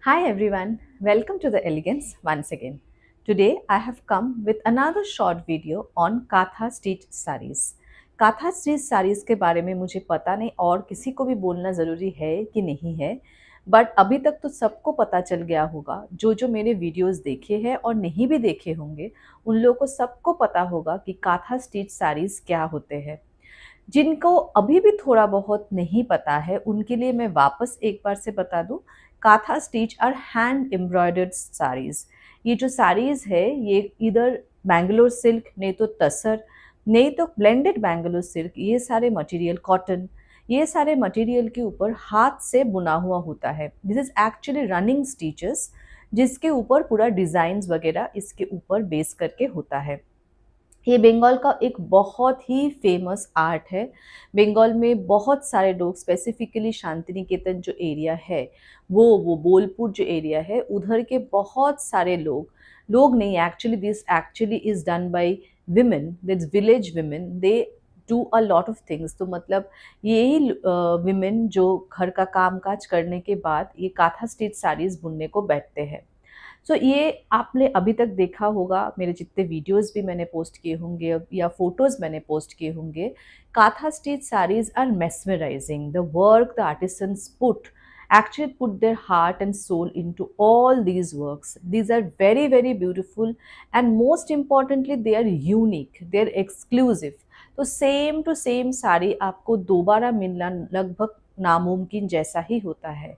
Hi everyone, welcome to the Elegance once again. Today I have come with another short video on kantha stitch sarees. Kantha stitch sarees के बारे में मुझे पता नहीं और किसी को भी बोलना ज़रूरी है कि नहीं है, बट अभी तक तो सबको पता चल गया होगा जो मेरे वीडियोस देखे हैं और नहीं भी देखे होंगे उन लोगों को सबको पता होगा कि काथा स्टिच sarees क्या होते हैं। जिनको अभी भी थोड़ा बहुत नहीं पता है उनके लिए मैं वापस एक बार से बता दूं, काथा स्टिच और हैंड एम्ब्रॉयडर्ड साड़ीज। ये जो साड़ीज है ये इधर बैंगलोर सिल्क, नहीं तो तसर, नहीं तो ब्लेंडेड बैंगलोर सिल्क, ये सारे मटेरियल कॉटन, ये सारे मटेरियल के ऊपर हाथ से बुना हुआ होता है। This is actually running stitches जिसके ऊपर पूरा डिजाइन वगैरह इसके ऊपर बेस करके होता है। ये बंगाल का एक बहुत ही फेमस आर्ट है। बंगाल में बहुत सारे लोग, स्पेसिफिकली शांति निकेतन जो एरिया है, वो बोलपुर जो एरिया है, उधर के बहुत सारे लोग नहीं, actually this actually is done by women, this village women, they do a lot of things. तो मतलब यही विमेन जो घर का काम काज करने के बाद ये काथा स्टिच साड़ीज बुनने को बैठते हैं। ये आपने अभी तक देखा होगा, मेरे जितने वीडियोस भी मैंने पोस्ट किए होंगे या फोटोज मैंने पोस्ट किए होंगे, काथा stitch sarees are mesmerizing. The work the artisans put their heart and soul into all these works. These are very very beautiful and most importantly they are unique, they are exclusive. तो same to same sari आपको दोबारा मिलना लगभग नामुमकिन जैसा ही होता है।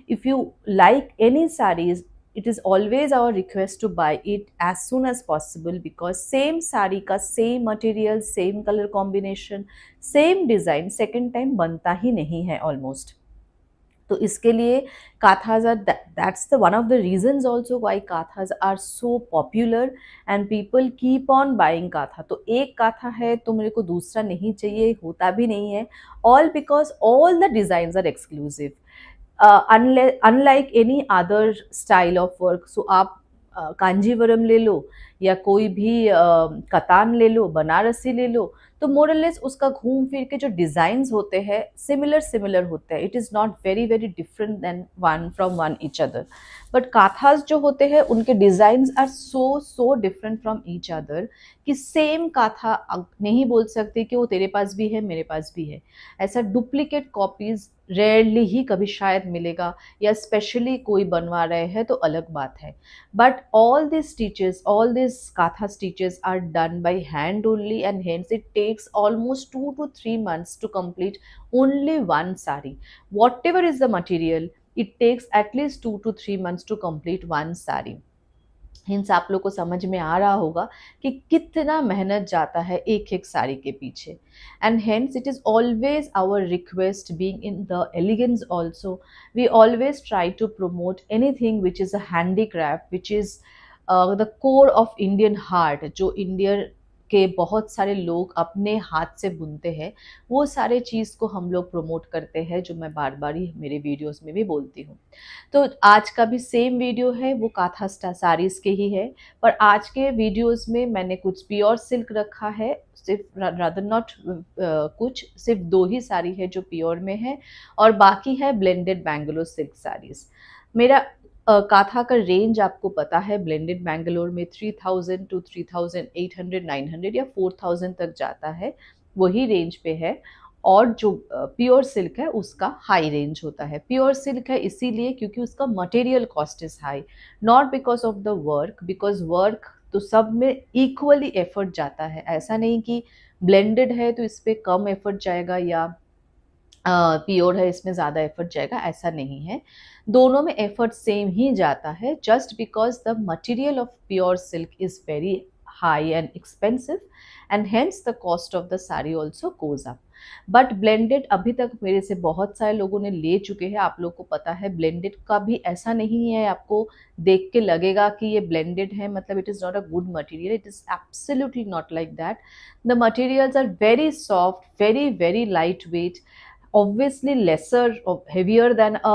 If you like any sarees, it is always our request to buy it as soon as possible because same sari का same material, same color combination, same design second time बनता ही नहीं है almost। तो इसके लिए kanthas are, that's the one of the reasons also why kanthas are so popular and people keep on buying kantha. तो एक काथा है तो मेरे को दूसरा नहीं चाहिए, होता भी नहीं है, all because all the design are exclusive. Unlike any other style of work. So आप कांजीवरम ले लो या कोई भी कतान ले लो, बनारसी ले लो, तो मोरलेस उसका घूम फिर के जो डिजाइन्स होते हैं सिमिलर सिमिलर होते हैं। It is not very very different than one from one each other. But kanthas जो होते हैं उनके designs are so so different from each other कि सेम काथा नहीं बोल सकते कि वो तेरे पास भी है मेरे पास भी है। ऐसा डुप्लीकेट कॉपीज रेयरली ही कभी शायद मिलेगा, या स्पेशली कोई बनवा रहे हैं तो अलग बात है। But all this stitches, all this kantha stitches are done by hand only and hence it takes almost 2 to 3 months to complete only one sari. Whatever is the material, it takes at least 2 to 3 months to complete one sari. Hints आप लोग को समझ में आ रहा होगा कि कितना मेहनत जाता है एक एक साड़ी के पीछे। And hence it is always our request being in the elegance also, we always try to promote anything which is a handicraft which is the core of Indian heart, जो इंडियन के बहुत सारे लोग अपने हाथ से बुनते हैं, वो सारे चीज़ को हम लोग प्रमोट करते हैं, जो मैं बार बार ही मेरे वीडियोस में भी बोलती हूँ। तो आज का भी सेम वीडियो है, वो काथा साड़ीज़ के ही है, पर आज के वीडियोस में मैंने कुछ प्योर सिल्क रखा है, सिर्फ रादर नॉट कुछ, सिर्फ 2 ही साड़ी है जो प्योर में है और बाकी है ब्लेंडेड बैंगलोर सिल्क साड़ीज़। मेरा काथा का रेंज आपको पता है, ब्लेंडेड बैंगलोर में 3000 to 3800 900 या 4000 तक जाता है, वही रेंज पे है। और जो प्योर सिल्क है उसका हाई रेंज होता है। प्योर सिल्क है इसीलिए क्योंकि उसका material cost is high, not because of the work, because work तो सब में इक्वली एफर्ट जाता है। ऐसा नहीं कि ब्लेंडेड है तो इस पर कम एफर्ट जाएगा या प्योर है इसमें ज़्यादा एफर्ट जाएगा, ऐसा नहीं है। दोनों में एफर्ट सेम ही जाता है, just because the material of pure silk is very high and expensive and hence the cost of the sari also goes up. But blended अभी तक मेरे से बहुत सारे लोगों ने ले चुके हैं। आप लोग को पता है ब्लेंडेड का भी ऐसा नहीं है आपको देख के लगेगा कि ये ब्लेंडेड है मतलब it is not a good material, it is absolutely not like that. The materials are very soft, very very light weight, obviously lesser or heavier than a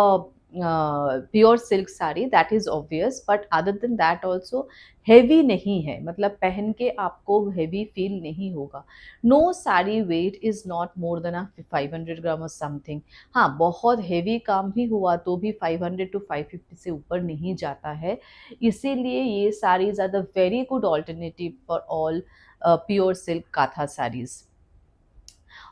pure silk sari, that is obvious, but other than that also heavy नहीं है, मतलब पहन के आपको heavy feel नहीं होगा। No sari weight is not more than 500 gram और something. हाँ, बहुत हैवी काम भी हुआ तो भी 500 to 550 से ऊपर नहीं जाता है। इसीलिए ये saris are the very good alternative for all pure silk kantha saris.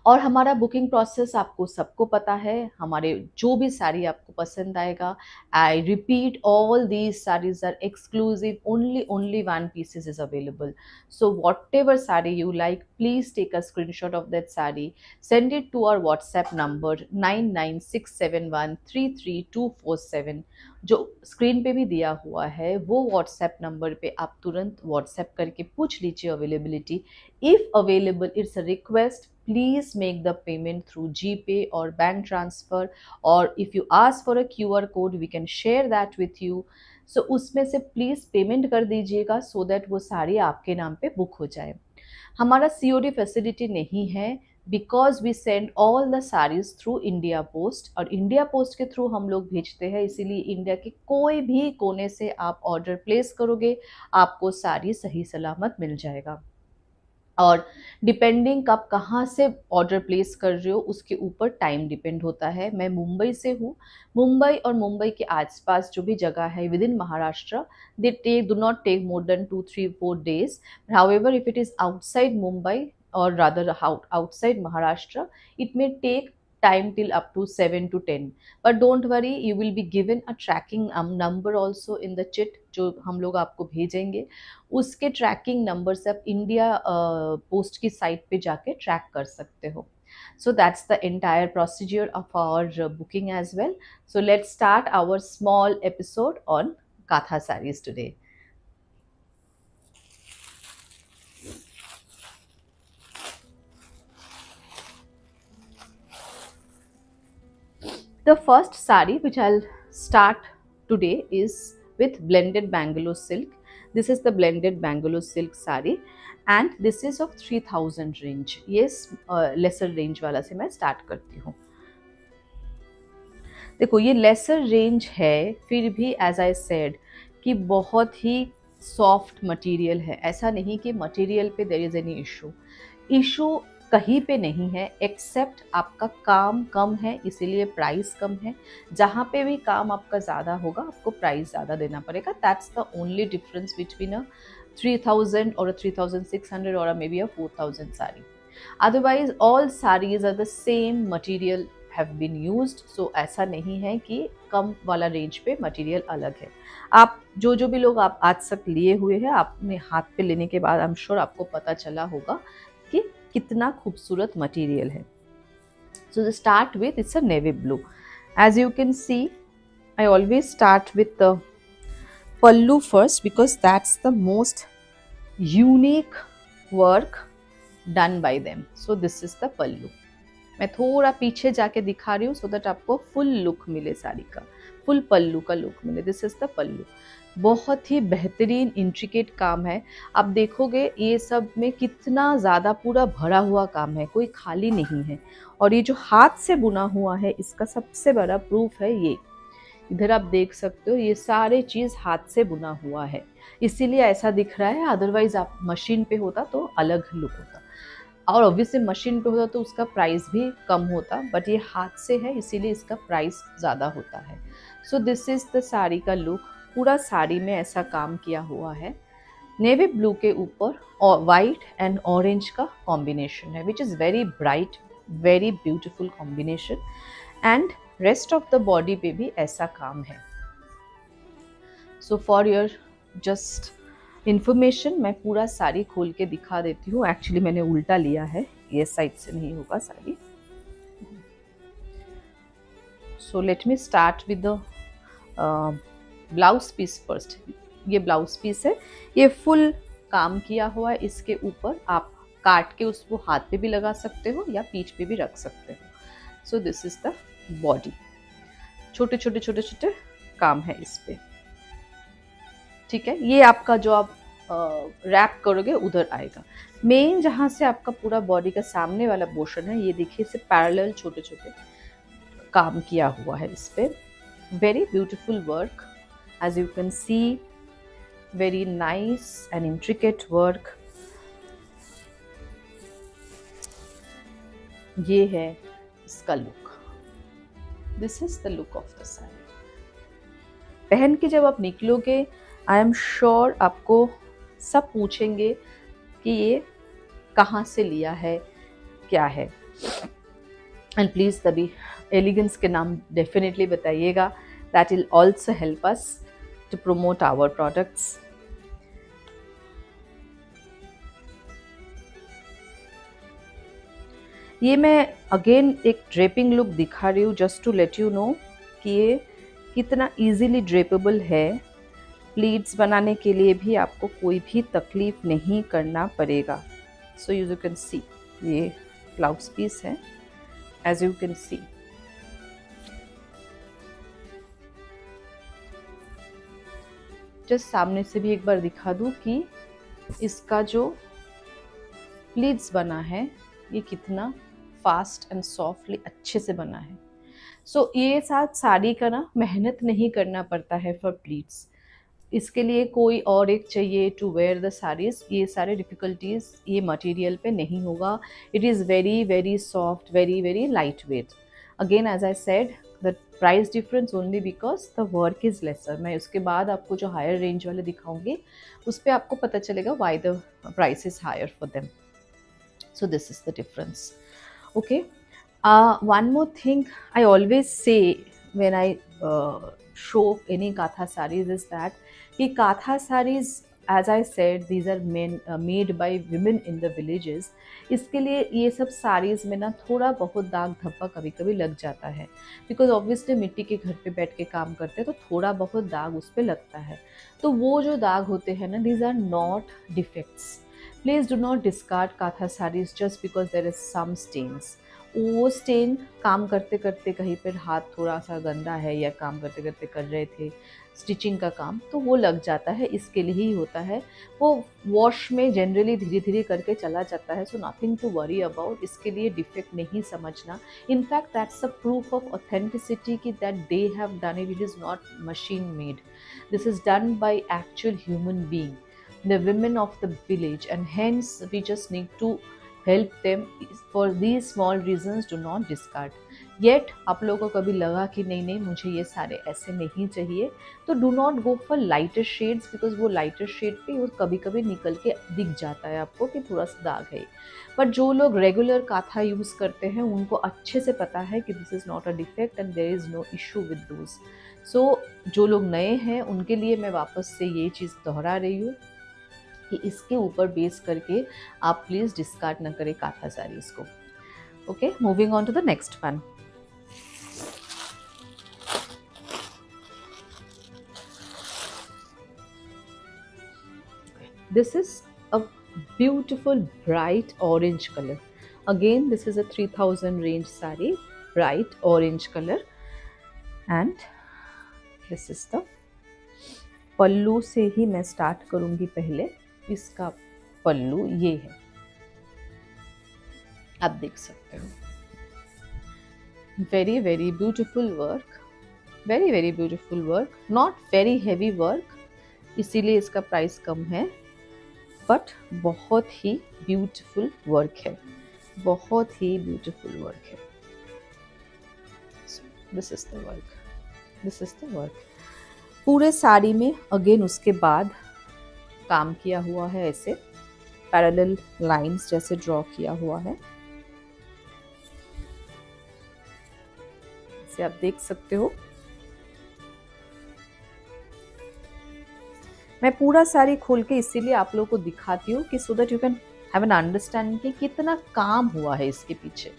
और हमारा बुकिंग प्रोसेस आपको सबको पता है। हमारे जो भी साड़ी आपको पसंद आएगा, I repeat, all these saris are exclusive, only one pieces is available. So whatever saree you like, please take a screenshot of that saree, send it to our WhatsApp number 9967133247। जो स्क्रीन पे भी दिया हुआ है वो व्हाट्सएप नंबर पे आप तुरंत व्हाट्सएप करके पूछ लीजिए availability. If available, it's a request, please make the payment through GPay or bank transfer, or if you ask for a QR code we can share that with you। so उसमें से please payment कर दीजिएगा so that वो साड़ी आपके नाम पे book हो जाए। हमारा COD फैसिलिटी नहीं है because we send all the saris through India post, और इंडिया पोस्ट के थ्रू हम लोग भेजते हैं, इसीलिए इंडिया के कोई भी कोने से आप ऑर्डर प्लेस करोगे आपको साड़ी सही सलामत मिल जाएगा। और डिपेंडिंग आप कहाँ से ऑर्डर प्लेस कर रहे हो उसके ऊपर टाइम डिपेंड होता है। मैं मुंबई से हूँ, मुंबई और मुंबई के आसपास जो भी जगह है within Maharashtra, they do not take more than 2 3 4 days। However if it is outside Mumbai or rather outside Maharashtra, it may take time till up to 7 to 10। but don't worry, you will be given a tracking number also in the chit जो हम लोग आपको भेजेंगे। उसके tracking number से आप India post की site पे जाके ट्रैक कर सकते हो। So that's the entire procedure of our booking as well। So let's start our small episode on Katha sarees today। The first sari which I'll start today is with blended Bangalore silk। This is the blended Bangalore silk sari and this is of 3000 range। Yes, lesser range वाला से मैं start करती हूँ। देखो ये laser range है, फिर भी एज आई सेड कि बहुत ही सॉफ्ट मटेरियल है। ऐसा नहीं कि मटेरियल पे there is any issue, issue कहीं पे नहीं है एक्सेप्ट आपका काम कम है इसीलिए प्राइस कम है। जहाँ पे भी काम आपका ज़्यादा होगा आपको प्राइस ज़्यादा देना पड़ेगा। That's the only difference between a 3000 और 3600 और may be a 4000 sari. Otherwise all saris are the same material have been used. So ऐसा नहीं है कि कम वाला रेंज पे मटेरियल अलग है। आप जो भी लोग आप आज तक लिए हुए हैं, आपने हाथ पे लेने के बाद आई एम श्योर आपको पता चला होगा कि कितना खूबसूरत मटेरियल है। So start with it's a navy blue. As you can see I always start with the pallu first because that's the most unique work done by them. So this is the pallu. मैं थोड़ा पीछे जाके दिखा रही हूँ so that आपको full look मिले, साड़ी का फुल पल्लू का लुक मिले। This is the pallu. बहुत ही बेहतरीन इंट्रिकेट काम है। आप देखोगे ये सब में कितना ज़्यादा पूरा भरा हुआ काम है, कोई खाली नहीं है। और ये जो हाथ से बुना हुआ है इसका सबसे बड़ा प्रूफ है ये। इधर आप देख सकते हो ये सारे चीज़ हाथ से बुना हुआ है, इसीलिए ऐसा दिख रहा है। अदरवाइज आप मशीन पे होता तो अलग लुक होता, और ऑब्वियसली मशीन पे होता तो उसका प्राइस भी कम होता, बट ये हाथ से है इसीलिए इसका प्राइस ज़्यादा होता है। So this is the sari का लुक। पूरा साड़ी में ऐसा काम किया हुआ है। नेवी ब्लू के ऊपर और वाइट एंड ऑरेंज का कॉम्बिनेशन है which is very bright, very beautiful combination. And rest of the body पे भी ऐसा काम है। So for your just information मैं पूरा साड़ी खोल के दिखा देती हूँ। एक्चुअली मैंने उल्टा लिया है, ये साइड से नहीं होगा sari. So let me start with the blouse piece first. ये ब्लाउज पीस है, ये फुल काम किया हुआ है। इसके ऊपर आप काट के उसको हाथ पे भी लगा सकते हो या पीठ पे भी रख सकते हो। सो दिस इज द बॉडी। छोटे छोटे छोटे छोटे काम है इस पे, ठीक है। ये आपका जो आप रैप करोगे उधर आएगा। मेन जहाँ से आपका पूरा बॉडी का सामने वाला पोर्शन है ये देखिए, इसे पैरेलल छोटे छोटे काम किया हुआ है इस पे। Very beautiful work, as you can see, very nice and intricate work. ये है इसका look. This is the look of the sari. पहन के जब आप निकलोगे, आई एम श्योर आपको सब पूछेंगे कि ये कहाँ से लिया है, क्या है. एंड प्लीज़ तभी एलिगेंस के नाम डेफिनेटली बताइएगा. That will also help us to promote our products. ये मैं अगेन एक ड्रेपिंग लुक दिखा रही हूँ just to let you know कि ये कितना इजीली ड्रेपेबल है. प्लीट्स बनाने के लिए भी आपको कोई भी तकलीफ नहीं करना पड़ेगा. सो यू कैन सी ये ब्लाउज पीस है, as you can see. Just सामने से भी एक बार दिखा दूँ कि इसका जो प्लीट्स बना है ये कितना फास्ट एंड सॉफ्टली अच्छे से बना है. सो ये साथ साड़ी का ना मेहनत नहीं करना पड़ता है फॉर प्लीट्स. इसके लिए कोई और एक चाहिए टू वेयर द साड़ीज़. ये सारे डिफ़िकल्टीज़ ये मटेरियल पे नहीं होगा. It is very very soft, very very light weight. Again as I said, the price difference only because the work is lesser. मैं उसके बाद आपको जो हायर रेंज वाले दिखाऊंगी उस पर आपको पता चलेगा why the price is higher for them. So this is the difference. Okay, one more thing I always say when I show any Katha sarees is that कि Katha sarees, as I said, these are made by women in the villages. इसके लिए ये सब sarees में ना थोड़ा बहुत दाग धब्बा कभी कभी लग जाता है, बिकॉज ऑब्वियसली मिट्टी के घर पे बैठ के काम करते हैं तो थोड़ा बहुत दाग उस पर लगता है. तो वो जो दाग होते हैं ना, these are not defects. Please do not discard Katha sarees just because there is some stains. वो स्टेन काम करते करते कहीं पर हाथ थोड़ा सा गंदा है या काम करते करते कर रहे थे स्टिचिंग का काम, तो वो लग जाता है. इसके लिए ही होता है. वो वॉश में जनरली धीरे धीरे करके चला जाता है. So nothing to worry about. इसके लिए डिफेक्ट नहीं समझना. In fact that's a proof of authenticity कि that they have done it. It is not machine made. This is done by actual human being, the women of the village, and hence we just need to help them. For these small reasons do not discard. Yet आप लोगों को कभी लगा कि नहीं मुझे ये सारे ऐसे नहीं चाहिए, तो do not go for lighter shades because वो lighter shade पे वो कभी कभी निकल के दिख जाता है आपको कि थोड़ा सा दाग है. बट जो लोग रेगुलर काथा यूज़ करते हैं उनको अच्छे से पता है कि this is not a defect and there is no issue with those. So जो लोग नए हैं उनके लिए मैं वापस से ये चीज़ दोहरा रही हूँ कि इसके ऊपर बेस करके आप प्लीज़ डिस्कार्ड ना करें काथा साड़ीज़ को. Okay, moving on to the next one. This is a beautiful bright orange colour. Again this is a 3000 range sari, bright orange colour. And this is the pallu. से ही मैं स्टार्ट करूंगी. पहले इसका पल्लू ये है, आप देख सकते हो. Very very beautiful work, very very beautiful work. Not very heavy work, इसीलिए इसका प्राइस कम है, बट बहुत ही ब्यूटिफुल वर्क है. बहुत ही ब्यूटिफुल वर्क है. This is the work, this is the work. पूरे साड़ी में अगेन उसके बाद काम किया हुआ है. ऐसे पैरेलल लाइंस जैसे ड्रॉ किया हुआ है. इसे आप देख सकते हो. मैं पूरा साड़ी खोल के इसीलिए आप लोगों को दिखाती हूँ कि so that you can have an understanding कि कितना काम हुआ है इसके पीछे.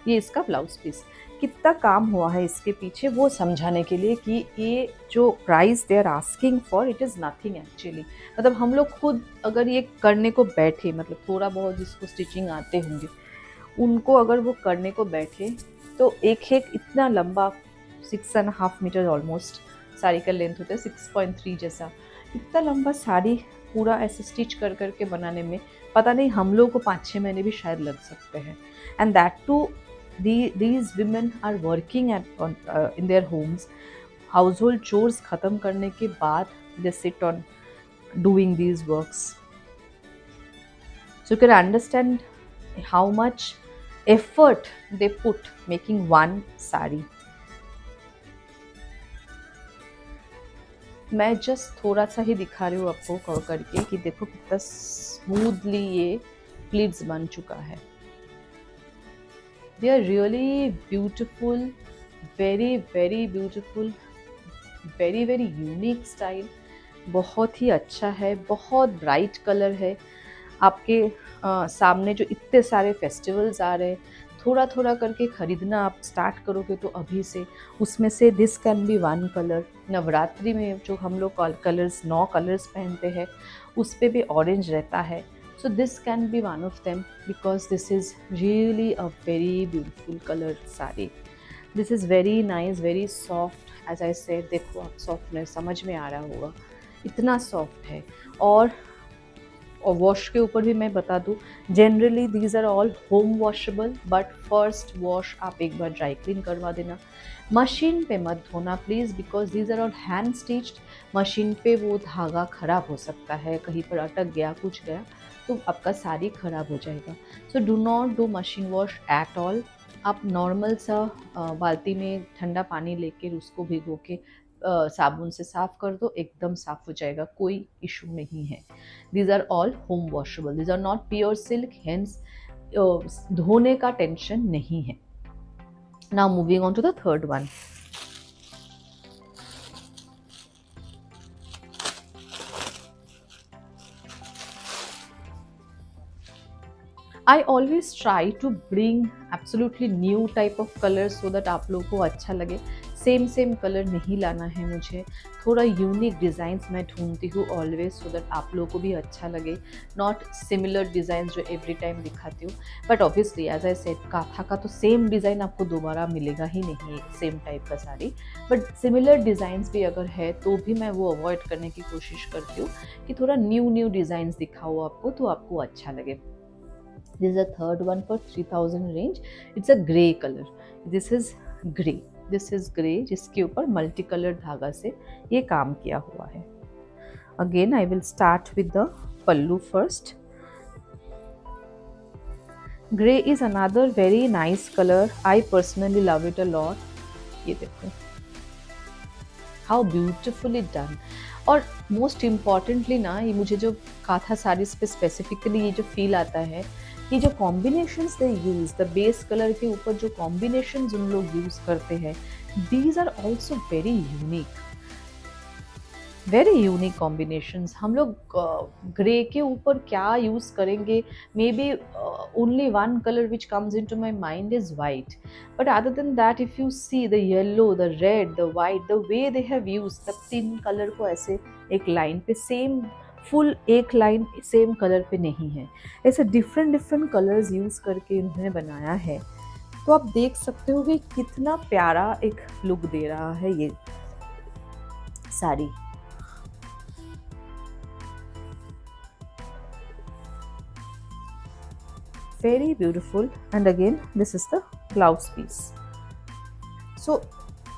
ये इसका ब्लाउज पीस, कितना काम हुआ है इसके पीछे वो समझाने के लिए कि ये जो price they are asking for, it is nothing actually. मतलब हम लोग खुद अगर ये करने को बैठे, मतलब थोड़ा बहुत जिसको स्टिचिंग आते होंगे उनको अगर वो करने को बैठे तो एक इतना लंबा 6.5 मीटर ऑलमोस्ट साड़ी का लेंथ होता है, 6.3 जैसा. इतना लंबा साड़ी पूरा ऐसे स्टिच कर करके बनाने में पता नहीं हम लोग को 5-6 महीने भी शायद लग सकते हैं. And that too these women are working in their homes. Household chores ख़त्म करने के बाद they sit on doing these works. So you can understand how much effort they put making one sari. मैं just थोड़ा सा ही दिखा रही हूँ आपको कवर करके कि देखो कितना स्मूथली ये प्लीट्स बन चुका है. They are really beautiful, very very beautiful, very very unique style. बहुत ही अच्छा है, बहुत ब्राइट कलर है. आपके सामने जो इतने सारे फेस्टिवल्स आ रहे हैं, थोड़ा थोड़ा करके ख़रीदना आप स्टार्ट करोगे तो अभी से उसमें से this can be one colour. Navratri में जो हम लोग कलर्स 9 कलर्स पहनते हैं उस पे भी ऑरेंज रहता है. So this can be one of them because this is really a very beautiful colour sari. This is very nice, very soft. As I said, देखो आप सॉफ्टनेस समझ में आ रहा होगा, इतना सॉफ्ट है. और वॉश के ऊपर भी मैं बता दूँ, generally these are all home washable, but first wash आप एक बार ड्राई क्लीन करवा देना. मशीन पे मत धोना please, because these are all hand stitched. Machine पे वो धागा ख़राब हो सकता है, कहीं पर अटक गया, कुछ गया तो आपका साड़ी ख़राब हो जाएगा. So do not do machine wash at all. आप नॉर्मल सा बाल्टी में ठंडा पानी लेकर उसको भिगो के साबुन से साफ़ कर दो, एकदम साफ़ हो जाएगा, कोई इशू नहीं है. These are all home washable, these are not pure silk, hence धोने का टेंशन नहीं है. Now moving on to the third one. I always try to bring absolutely new type of colors so that आप लोगों को अच्छा लगे. Same colour नहीं लाना है मुझे, थोड़ा यूनिक डिज़ाइंस मैं ढूंढती हूँ ऑलवेज, सो दैट आप लोगों को भी अच्छा लगे. नॉट सिमिलर डिज़ाइंस जो एवरी टाइम दिखाती हूँ, but obviously as I said, kantha का तो सेम डिज़ाइन आपको दोबारा मिलेगा ही नहीं, सेम टाइप का साड़ी. बट सिमिलर डिज़ाइंस भी अगर है तो भी मैं वो अवॉइड करने की कोशिश करती हूँ कि थोड़ा न्यू डिज़ाइंस दिखाओ आपको, तो आपको अच्छा लगे. This is a third one for 3000 range. It's a grey color. This is grey. This is grey जिसके ऊपर मल्टी कलर धागा से ये काम किया हुआ है. Again I will start with the pallu first. Grey is another very nice color. I personally love it a lot. ये देखो how beautifully done. और मोस्ट इम्पॉर्टेंटली ना, ये मुझे जो काथा साड़ीज पे स्पेसिफिकली ये जो फील आता है, ये जो combinations they use, the base colour के ऊपर जो कॉम्बिनेशंस उन लोग यूज़ करते हैं, these are also very unique combinations. हम लोग ग्रे के ऊपर क्या यूज़ करेंगे, maybe only one colour which comes into my mind is white, but other than that if you see the yellow, the red, the white, the way they have use, तब 3 colour को ऐसे एक line पे same full एक line same colour पे नहीं है, ऐसे डिफरेंट कलर्स यूज़ करके इन्होंने बनाया है. तो आप देख सकते हो कि कितना प्यारा एक लुक दे रहा है ये sari. Very beautiful. And again this is the blouse piece. So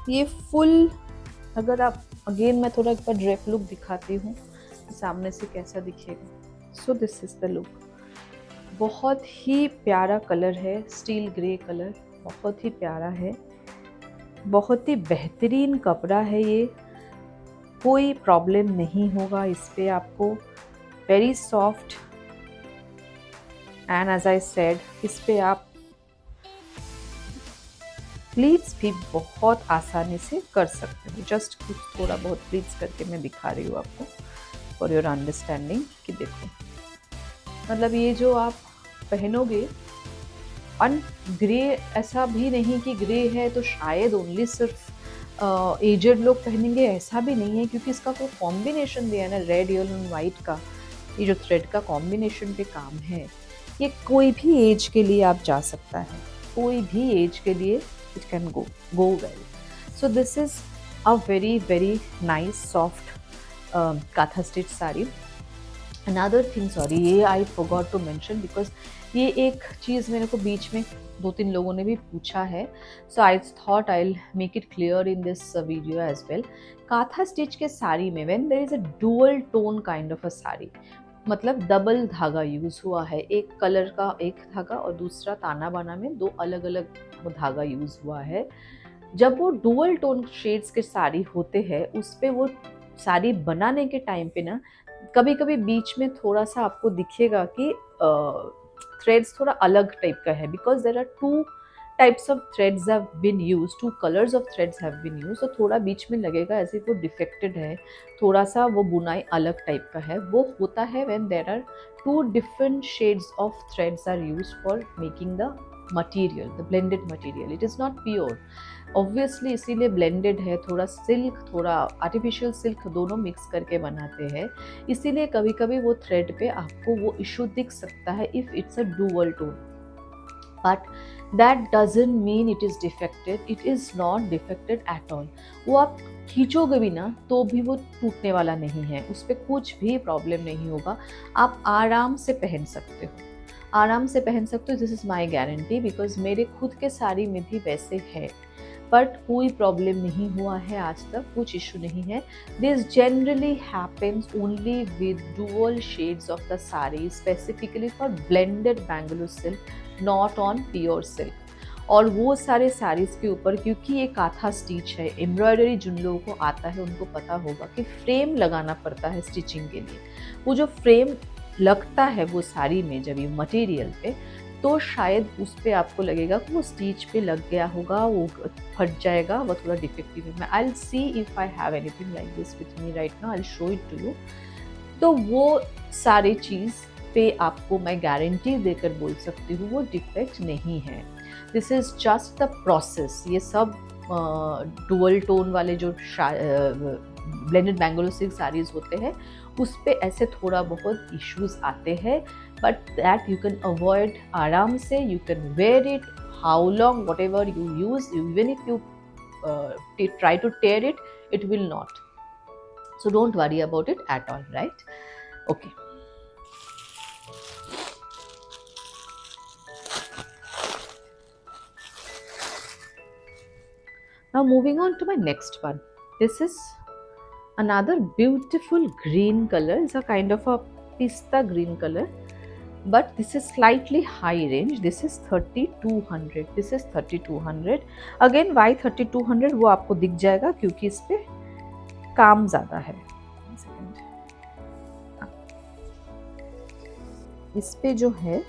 ये फुल, अगर आप अगेन मैं थोड़ा एक बार ड्रेप लुक दिखाती हूँ सामने से कैसा दिखेगा. सो दिस इज द लुक. बहुत ही प्यारा कलर है, स्टील ग्रे कलर, बहुत ही प्यारा है, बहुत ही बेहतरीन कपड़ा है ये, कोई प्रॉब्लम नहीं होगा इस पे आपको. Very soft and as I said, इस पे आप प्लीट्स भी बहुत आसानी से कर सकते हो. जस्ट कुछ थोड़ा बहुत प्लीट्स करके मैं दिखा रही हूँ आपको फॉर योर अंडरस्टैंडिंग कि देखो, मतलब ये जो आप पहनोगे, अन ग्रे ऐसा भी नहीं कि ग्रे है तो शायद ओनली सिर्फ एजेड लोग पहनेंगे, ऐसा भी नहीं है, क्योंकि इसका कोई कॉम्बिनेशन दिया है ना, रेड येलो एंड वाइट का, ये जो थ्रेड का कॉम्बिनेशन पे काम है, ये कोई भी एज के लिए आप जा सकता है, कोई भी एज के लिए it can go well. So this is a very very nice soft kantha stitch sari. Another thing, sorry, ये I forgot to mention because ये एक चीज़ मेरे को बीच में 2-3 लोगों ने भी पूछा है, so I thought I make it clear in this video as well. Kantha stitch के साड़ी में when there is a dual tone kind of a sari, मतलब डबल धागा यूज हुआ है, एक कलर का एक धागा और दूसरा ताना बाना में 2 अलग अलग धागा यूज हुआ है। जब वो डुअल टोन शेड्स के साड़ी होते हैं उस पे वो साड़ी बनाने के टाइम पे ना कभी कभी बीच में थोड़ा सा आपको दिखेगा कि थ्रेड्स थोड़ा अलग टाइप का है, because there are 2 types of threads have been use, 2 colours of threads have been use, तो थोड़ा बीच में लगेगा ऐसे वो डिफेक्टेड है, थोड़ा सा वो बुनाई अलग टाइप का है। वो होता है when there are 2 different shades of threads are use for making the material, the blended material, it is not pure obviously, इसीलिए ब्लेंडेड है, थोड़ा सिल्क थोड़ा आर्टिफिशियल सिल्क दोनों मिक्स करके बनाते हैं, इसीलिए कभी कभी वो थ्रेड पे आपको वो इशू दिख सकता है if it's a dual tone, but that doesn't mean it is defected, it is not defected at all. वो आप खींचोगे भी ना तो भी वो टूटने वाला नहीं है, उस पर कुछ भी प्रॉब्लम नहीं होगा, आप आराम से पहन सकते हो, आराम से पहन सकते हो। This is my guarantee because मेरे खुद के साड़ी में भी वैसे है, बट कोई प्रॉब्लम नहीं हुआ है आज तक, कुछ इशू नहीं है। This generally happens only with dual shades of the sari, specifically for blended Bengaluru silk, not on pure silk. और वो सारे साड़ीज़ के ऊपर क्योंकि ये काथा स्टिच है, एम्ब्रॉयडरी जिन लोगों को आता है उनको पता होगा कि फ्रेम लगाना पड़ता है स्टिचिंग के लिए। वो जो फ्रेम लगता है वो साड़ी में जब ये मटेरियल पे, तो शायद उस पर आपको लगेगा कि वो स्टिच पे लग गया होगा, वो फट जाएगा, वो थोड़ा डिफेक्टिव है। मैं I will see if I have anything like this with me right now, I will show it to you. तो वो सारी चीज़ पे आपको मैं गारंटी देकर बोल सकती हूँ वो डिफेक्ट नहीं है। This is just the process. ये सब डुअल टोन वाले जो ब्लेंडेड बेंगलुरु सिल्क साड़ीज़ होते हैं उस पे ऐसे थोड़ा बहुत इश्यूज आते हैं, but that you can avoid आराम से। You can wear it how long what ever you use, even if you try to tear it, it will not. So don't worry about it at all, right? Okay. Now moving on to my next one. This is another beautiful green color. It's a kind of a pista green color, but this is slightly high range. This is 3200. This is 3200. Again why 3200 वो आपको दिख जाएगा क्योंकि इस पे काम ज़्यादा है। इस पे जो है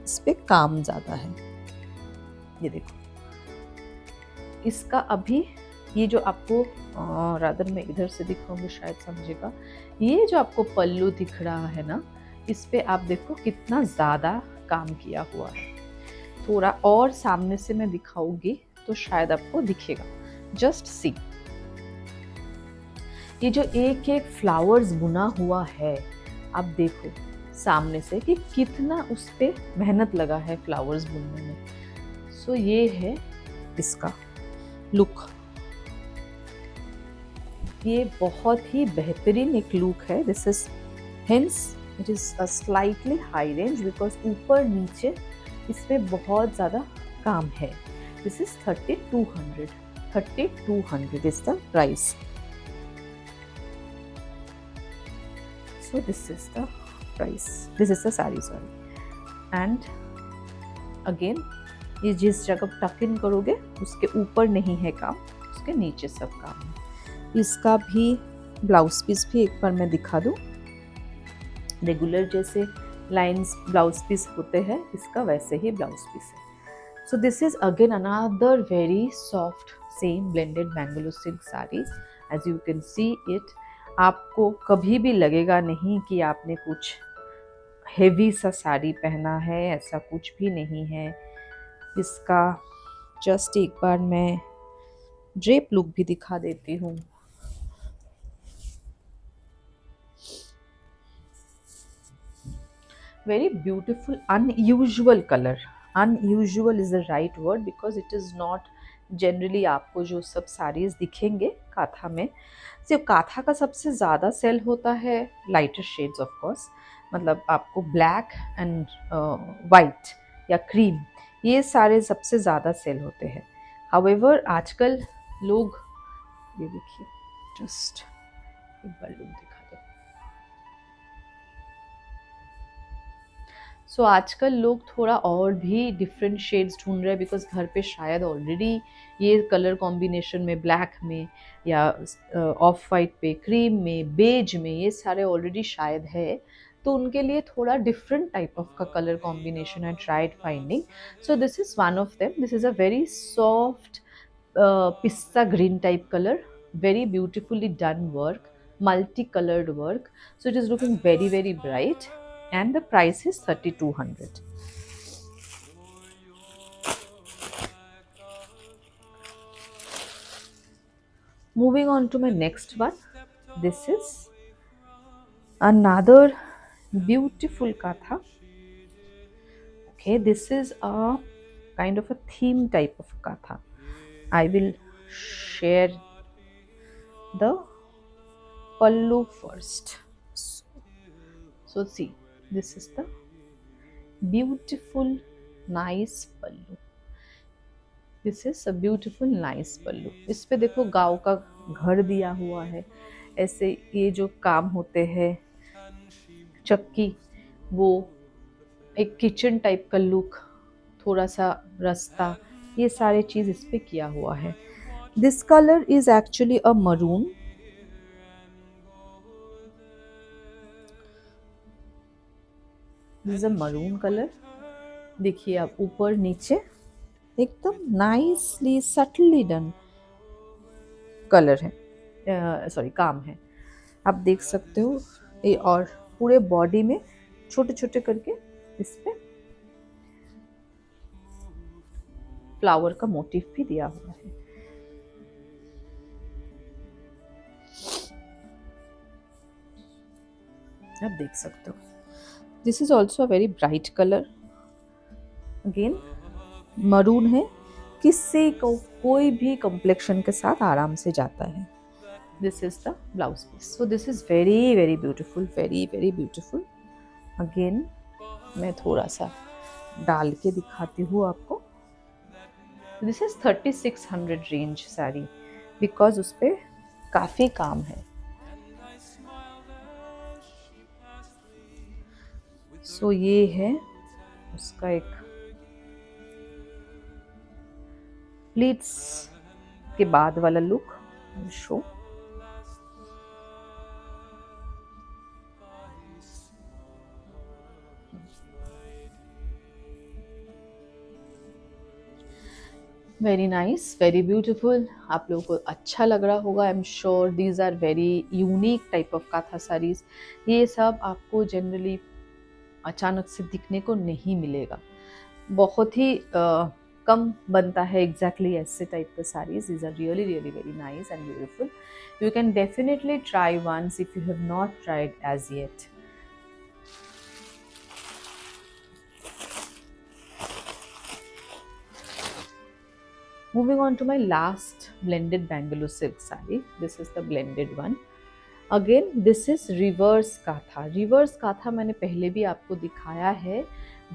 इस पे काम ज़्यादा है, ये देखो। इसका अभी ये जो आपको रादर मैं इधर से दिखाऊंगी शायद समझेगा, ये जो आपको पल्लू दिख रहा है ना, इस पे आप देखो कितना ज़्यादा काम किया हुआ है। थोड़ा और सामने से मैं दिखाऊंगी तो शायद आपको दिखेगा। जस्ट सी, ये जो एक एक फ्लावर्स बुना हुआ है, आप देखो सामने से कि कितना उस पे मेहनत लगा है फ्लावर्स बुनने में। सो ये है इसका लुक, ये बहुत ही बेहतरीन एक लुक है। This is hence it is a slightly high range because ऊपर नीचे इसमें बहुत ज़्यादा काम है। This is 3200. 3200 is the price. So this is the price. This is the saree, sorry. And again, ये जिस जगह टक इन करोगे उसके ऊपर नहीं है काम, उसके नीचे सब काम है। इसका भी ब्लाउज पीस भी एक बार मैं दिखा दूँ। रेगुलर जैसे लाइंस ब्लाउज पीस होते हैं, इसका वैसे ही ब्लाउज पीस है। So this is again another very soft same blended Bengaluru silk sari. As you can see it, आपको कभी भी लगेगा नहीं कि आपने कुछ हेवी सा साड़ी पहना है, ऐसा कुछ भी नहीं है। इसका जस्ट एक बार मैं ड्रेप लुक भी दिखा देती हूँ। Very beautiful unusual colour. Unusual is the right word because it is not generally आपको जो सब साड़ीज़ दिखेंगे काथा में, सिर्फ काथा का सबसे ज़्यादा सेल होता है लाइटर शेड्स ऑफ कोर्स, मतलब आपको ब्लैक एंड वाइट या क्रीम, ये सारे सबसे ज़्यादा सेल होते हैं। हाउएवर आजकल लोग, ये देखिए, जस्ट एक बार लुक दिखा दो। सो आजकल लोग थोड़ा और भी डिफरेंट शेड्स ढूंढ रहे हैं, बिकॉज घर पे शायद ऑलरेडी ये कलर कॉम्बिनेशन में, ब्लैक में या ऑफ वाइट पे, क्रीम में, बेज में, ये सारे ऑलरेडी शायद है। तो उनके लिए थोड़ा डिफरेंट टाइप ऑफ का colour combination I tried finding. So this is one of them. This is a very soft पिस्ता green type color, very beautifully done work, multicolored work. So it is looking very, very bright, and the price is 3200. Moving on to my next one. This is another beautiful katha. Okay, this is a kind of a theme type of katha. I will share the pallu first. So see, this is the beautiful nice pallu. This is a beautiful nice pallu. इस पे देखो गांव का घर दिया हुआ है, ऐसे ये जो काम होते हैं चक्की, वो एक किचन टाइप का लुक, थोड़ा सा रास्ता, ये सारे चीज़ इस पे किया हुआ है। This colour is actually a maroon. This is a maroon colour. देखिए आप, ऊपर नीचे एकदम नाइसली सटली डन कलर है, सॉरी काम है। आप देख सकते हो ये, और पूरे बॉडी में छोटे छोटे करके इस पे फ्लावर का मोटिव भी दिया हुआ है। आप देख सकते हो, this is also a very bright colour. Again maroon है, किसी को कोई भी कॉम्प्लेक्शन के साथ आराम से जाता है। This is the blouse piece. So this is very very beautiful, very very beautiful. Again मैं थोड़ा सा डाल के दिखाती हूँ आपको। This is 3600 range sari, because उस पर काफ़ी काम है। सो ये है उसका एक प्लीट्स के बाद वाला look show. Very nice, very beautiful. आप लोगों को अच्छा लग रहा होगा, I am sure. These are very unique type of kantha saris. ये सब आपको जनरली अचानक से दिखने को नहीं मिलेगा, बहुत ही कम बनता है एग्जैक्टली ऐसे टाइप के saris. These are really really very nice and beautiful. You can definitely try once if you have not tried as yet. Moving on to my last blended Bangalore silk saree. This is the blended one. Again, this is reverse katha. Reverse katha मैंने पहले भी आपको दिखाया है,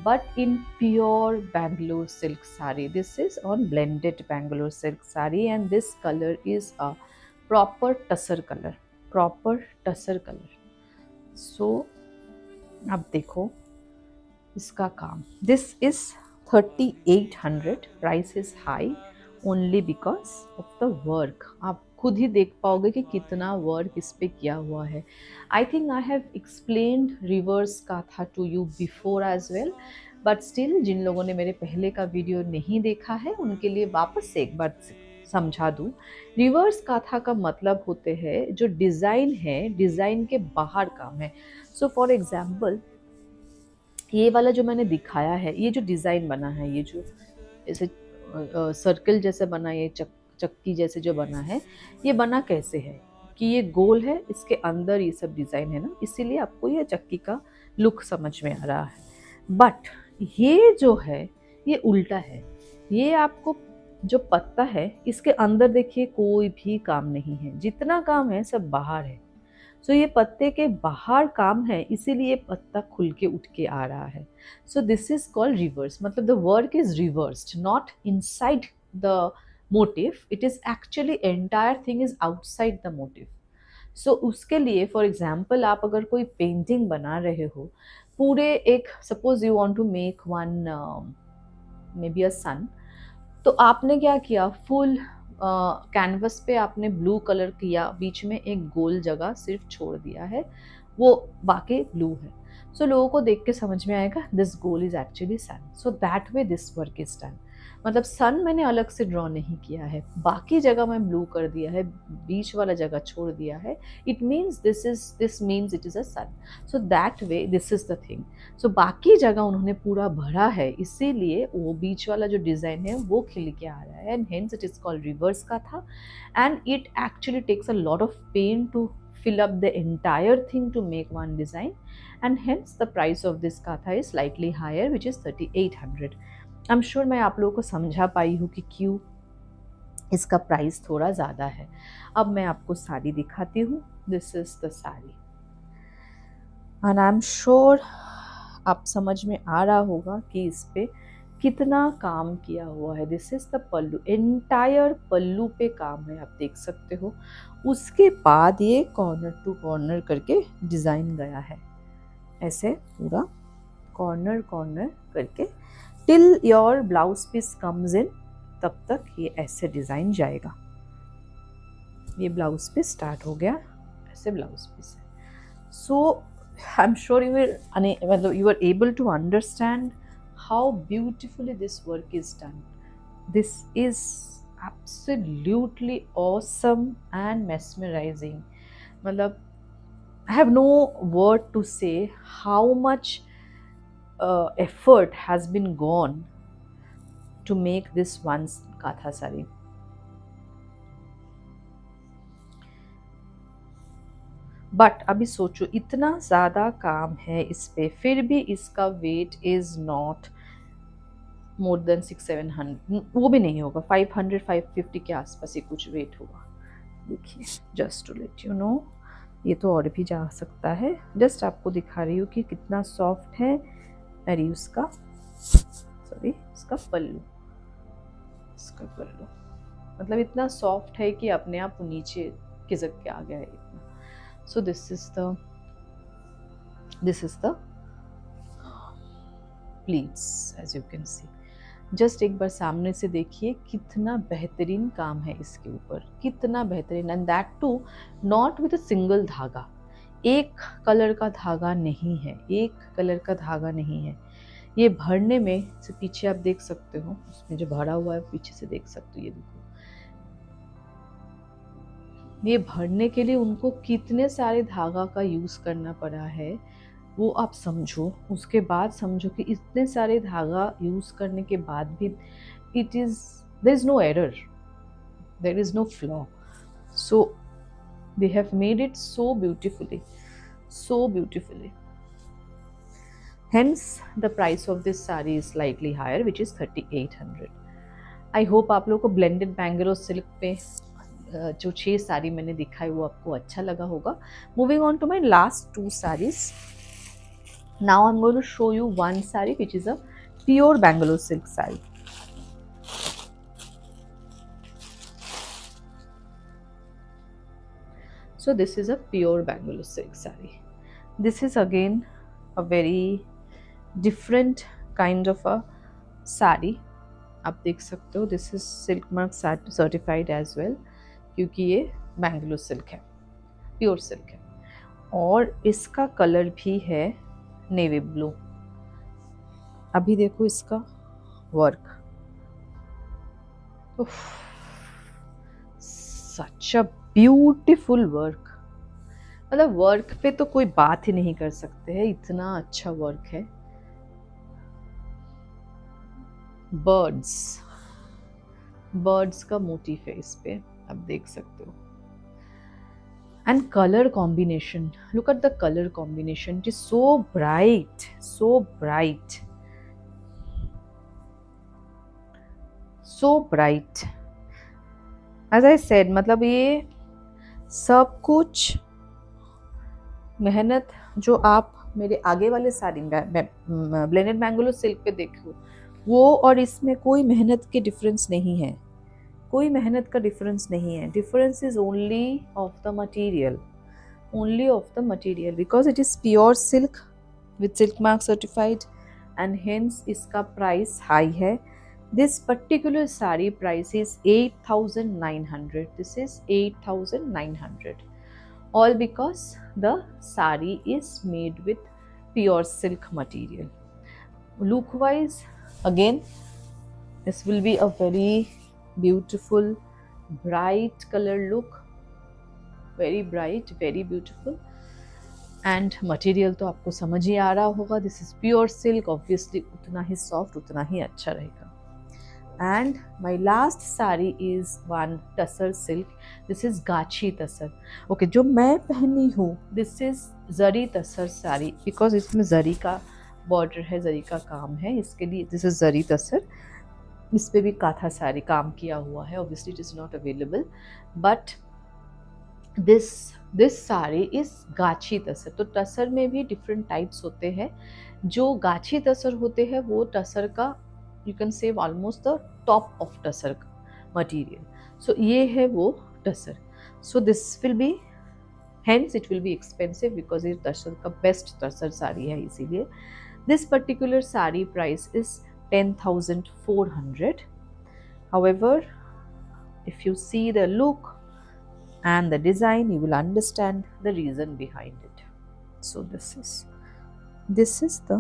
but in pure Bangalore silk saree. This is on blended Bangalore silk saree, and this color is a proper tussar color. Proper tussar color. So, अब देखो इसका काम. This is 3800. Price is high. Only because of the work. आप खुद ही देख पाओगे कि कितना वर्क इस पे किया हुआ है। I think I have explained reverse kantha to you before as well, but still जिन लोगों ने मेरे पहले का वीडियो नहीं देखा है उनके लिए वापस से एक बार समझा दूँ। रिवर्स काथा का मतलब होते हैं जो डिज़ाइन है, डिज़ाइन के बाहर काम है। सो फॉर एग्जाम्पल, ये वाला जो मैंने दिखाया है, ये जो डिज़ाइन बना है, ये जो ऐसे सर्कल जैसे बना, ये चक्की जैसे जो बना है, ये बना कैसे है कि ये गोल है, इसके अंदर ये सब डिज़ाइन है ना, इसीलिए आपको ये चक्की का लुक समझ में आ रहा है। बट ये जो है ये उल्टा है, ये आपको जो पत्ता है इसके अंदर देखिए कोई भी काम नहीं है, जितना काम है सब बाहर है। सो ये पत्ते के बाहर काम है, इसीलिए पत्ता खुल के उठ के आ रहा है। So this is called reverse, मतलब the work is reversed, not inside the motif, it is actually entire thing is outside the motif. So उसके लिए फॉर एग्जाम्पल आप अगर कोई पेंटिंग बना रहे हो, पूरे एक suppose you want to make one may be a sun, तो आपने क्या किया, फुल कैनवस पे आपने ब्लू कलर किया, बीच में एक गोल जगह सिर्फ छोड़ दिया है, वो बाकी ब्लू है। सो लोगों को देख के समझ में आएगा this goal is actually sun. So that way this work is done. मतलब सन मैंने अलग से ड्रॉ नहीं किया है, बाकी जगह मैं ब्लू कर दिया है, बीच वाला जगह छोड़ दिया है। It means this means it is a sun. So that way this is the thing. So बाकी जगह उन्होंने पूरा भरा है, इसीलिए वो बीच वाला जो डिजाइन है वो खिल के आ रहा है, and hence it is called reverse का था। And it actually takes a lot of pain to fill up the entire thing to make one design, and hence the price of this katha is slightly higher, which is 3800. I'm sure मैं आप लोगों को समझा पाई हूँ कि क्यों इसका price थोड़ा ज़्यादा है। अब मैं आपको साड़ी दिखाती हूँ। This is the sari, and I am sure आप समझ में आ रहा होगा कि इस पे कितना काम किया हुआ है। This is the pallu, entire pallu पे काम है, आप देख सकते हो। उसके बाद ये कॉर्नर टू कॉर्नर करके डिज़ाइन गया है, ऐसे पूरा कॉर्नर कॉर्नर करके, till your blouse piece comes in, तब तक ये ऐसे डिज़ाइन जाएगा। ये ब्लाउज पीस स्टार्ट हो गया, ऐसे ब्लाउज पीस है। So I am sure you are able to understand how beautifully this work is done. This is absolutely awesome and mesmerizing. मतलब I have no word to say how much effort has been gone to make this one katha sari. But अभी सोचो इतना ज़्यादा काम है इस पे, फिर भी इसका weight is not more than 600-700, वो भी नहीं होगा, 500-550 के आसपास ही कुछ वेट होगा। देखिए, just to let you know, ये तो और भी जा सकता है। जस्ट आपको दिखा रही हूँ कि कितना सॉफ्ट है। अरे उसका इसका पल्लू मतलब इतना सॉफ्ट है कि अपने आप नीचे खिसक के आ गया है इतना। So this is the pleats, as you can see. Just एक बार सामने से देखिए कितना बेहतरीन काम है इसके ऊपर, कितना बेहतरीन, and that too not with a single धागा। एक कलर का धागा नहीं है, एक कलर का धागा नहीं है। ये भरने में से पीछे आप देख सकते हो, उसमें जो भरा हुआ है पीछे से देख सकते हो, ये देखो, ये भरने के लिए उनको कितने सारे धागा का यूज़ करना पड़ा है वो आप समझो। उसके बाद समझो कि इतने सारे धागा यूज़ करने के बाद भी there is no error, there is no flaw. So they have made it so beautifully, so beautifully. Hence the price of this saree is slightly higher, which is 3800. I hope आप लोगों को blended Bangalore silk पे जो 6 साड़ी मैंने दिखाई वो आपको अच्छा लगा होगा। Moving on to my last 2 sarees. Now I'm going to show you one saree which is a pure Bangalore silk saree. So this is a pure Bangalore silk saree. This is again a very different kind of a saree. आप देख सकते हो, this is silk mark certified as well, क्योंकि ये Bangalore silk है, pure silk है। और इसका कलर भी है नेवी ब्लू। अभी देखो इसका work, such a beautiful work. मतलब वर्क पे तो कोई बात ही नहीं कर सकते हैं, इतना अच्छा वर्क है। बर्ड्स का मोटिफ है इस पे, आप देख सकते हो। And colour combination, look at the colour combination, it is so bright, so bright, so bright. As I said, मतलब ये सब कुछ मेहनत जो आप मेरे आगे वाले साड़ी ब्लेंडेड मैंगलो सिल्क पे देखो, वो और इसमें कोई मेहनत के डिफरेंस नहीं है, कोई मेहनत का डिफरेंस नहीं है। Difference is only of the material, only of the material, because it is pure silk with silk mark certified and hence इसका price high है। This particular saree price is 8,900. This is 8,900. All because the saree is made with pure silk material. Look wise, again, this will be a very beautiful bright color look, very bright, very beautiful, and material तो आपको समझ ही आ रहा होगा, this is pure silk, obviously उतना ही soft, उतना ही अच्छा रहेगा। And my last saree is one tussar silk. This is गाची तसर। Okay, जो मैं पहनी हूँ, this is zari tasar sari, because इसमें जरी का बॉर्डर है, जरी का काम है, इसके लिए this is जरी तसर। इस पे भी काथा साड़ी काम किया हुआ है, obviously it is not available, but this sari is गाछी तसर। तो टसर में भी डिफरेंट टाइप्स होते हैं। जो गाछी तसर होते हैं वो टसर का, you can say almost the top of tussar का मटेरियल। सो ये है वो tussar. So this will be, hence it will be expensive, because ये टसर का बेस्ट टसर साड़ी है, इसीलिए this particular sari price is 10,400। However, if you see the look and the design, you will understand the reason behind it. So this is the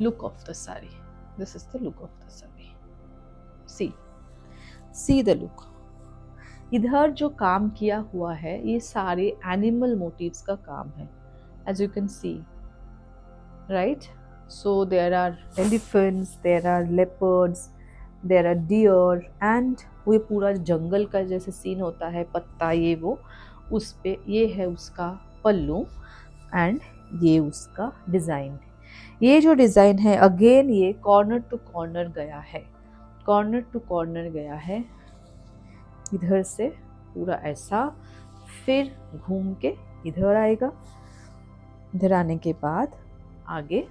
look of the saree. This is the look of the saree. See the look. इधर जो काम किया हुआ है ये सारे animal motives का काम है, as you can see, right? So there are elephants, there are leopards, there are deer, and वो पूरा जंगल का जैसे सीन होता है, पत्ता ये वो, उस पे ये है उसका पल्लू एंड ये उसका डिज़ाइन। ये जो डिज़ाइन है अगेन ये कॉर्नर टू कॉर्नर गया है, कॉर्नर टू कॉर्नर गया है, इधर से पूरा ऐसा, फिर घूम के इधर आएगा, इधर आने के बाद आगे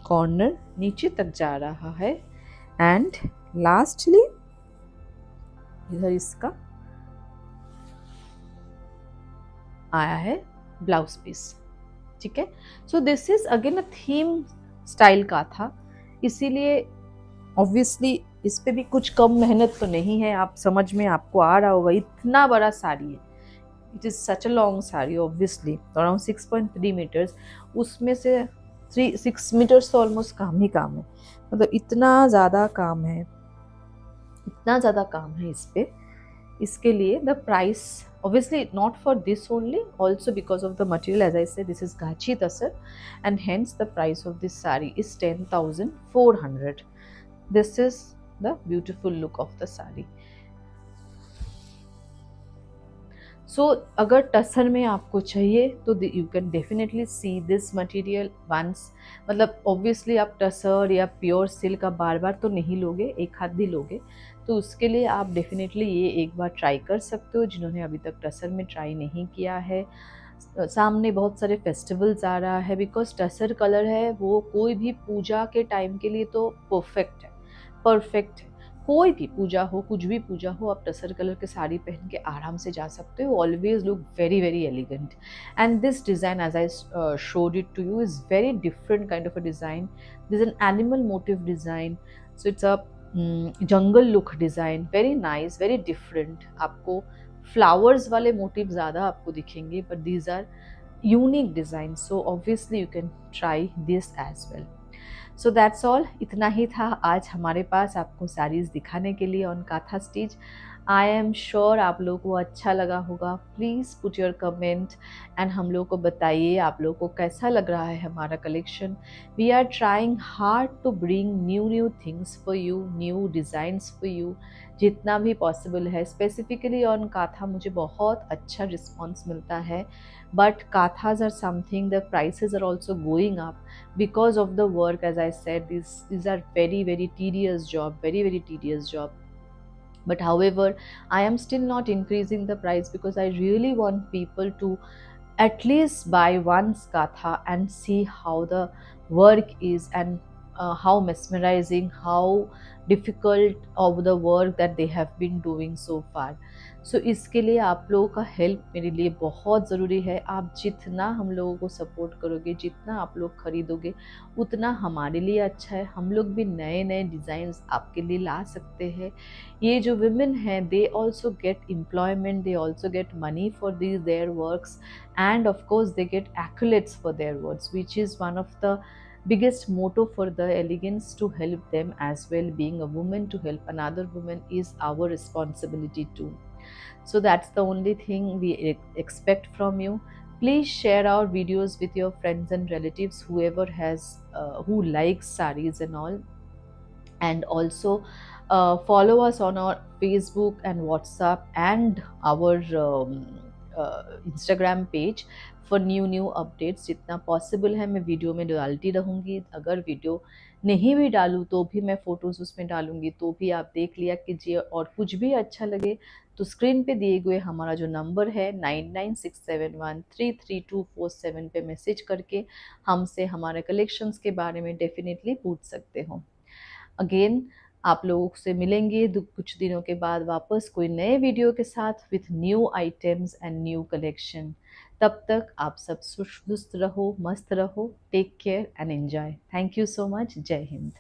कॉर्नर नीचे तक जा रहा है, एंड लास्टली इधर इसका आया है ब्लाउज पीस। ठीक है, so this is again a theme style का था, इसीलिए ऑब्वियसली इस पे भी कुछ कम मेहनत तो नहीं है, आप समझ में आपको आ रहा होगा। इतना बड़ा साड़ी है, it is such a long sari, obviously around 6.3 metres, उसमें से 6 मीटर्स तो ऑलमोस्ट काम ही काम है, मतलब इतना ज़्यादा काम है, इतना ज़्यादा काम है इस पे। इसके लिए the price obviously not for this only, also because of the material, as I said, this is gachi tasar, and hence the price of this saree is 10,400. This is the beautiful look of the saree. So अगर टसर में आपको चाहिए तो you can definitely see this material once, मतलब obviously आप टसर या pure silk का बार बार तो नहीं लोगे, एक हाथ भी लोगे, तो उसके लिए आप डेफिनेटली ये एक बार ट्राई कर सकते हो जिन्होंने अभी तक टसर में ट्राई नहीं किया है। सामने बहुत सारे फेस्टिवल्स आ रहा है, बिकॉज टसर कलर है वो कोई भी पूजा के टाइम के लिए तो परफेक्ट है, परफेक्ट है। कोई भी पूजा हो, कुछ भी पूजा हो, आप टसर कलर के साड़ी पहन के आराम से जा सकते हो, always look very very elegant. And this design as I showed it to you is very different kind of a design, this an animal motif design, so it's a jungle look design, very nice, very different. आपको flowers वाले motif ज़्यादा आपको दिखेंगे, but these are unique design, so obviously you can try this as well. So that's all, इतना ही था आज हमारे पास आपको साड़ीज़ दिखाने के लिए on kantha stitch. I am sure आप लोगों को अच्छा लगा होगा। Please put your comment and हम लोग को बताइए आप लोग को कैसा लग रहा है हमारा collection. We are trying hard to bring new things for you, new designs for you, जितना भी पॉसिबल है। स्पेसिफिकली ऑन काथा मुझे बहुत अच्छा रिस्पॉन्स मिलता है, but kanthas are something, the prices are also going up because of the work. As I said, these are very tedious job, very tedious job. But however, I am still not increasing the price because I really want people to at least buy one skatha and see how the work is, and how mesmerizing, how difficult of the work that they have been doing so far. सो इसके लिए आप लोगों का help मेरे लिए बहुत ज़रूरी है। आप जितना हम लोगों को सपोर्ट करोगे, जितना आप लोग खरीदोगे, उतना हमारे लिए अच्छा है। हम लोग भी नए नए डिज़ाइंस आपके लिए ला सकते हैं। ये जो विमेन हैं, they also get employment, they also get money for these there works, and of course they get accolades for their works, which is one of the biggest motto for the elegance, to help them as well. Being a woman, to help another woman is our responsibility too. So that's the only thing we expect from you. Please share our videos with your friends and relatives, whoever has who likes saris and all. And also follow us on our Facebook and WhatsApp and our Instagram page for new updates. जितना possible है मैं video में डालती रहूँगी। अगर video नहीं भी डालूँ तो भी मैं फ़ोटोज़ उसमें डालूँगी, तो भी आप देख लिया कीजिए। और कुछ भी अच्छा लगे तो स्क्रीन पे दिए हुए हमारा जो नंबर है 9967133247 पे मैसेज करके हमसे हमारे कलेक्शंस के बारे में डेफिनेटली पूछ सकते हो। अगेन आप लोगों से मिलेंगे कुछ दिनों के बाद वापस कोई नए वीडियो के साथ with new items and new collection. तब तक आप सब सुस्त रहो, मस्त रहो। Take care and enjoy. Thank you so much. जय हिंद।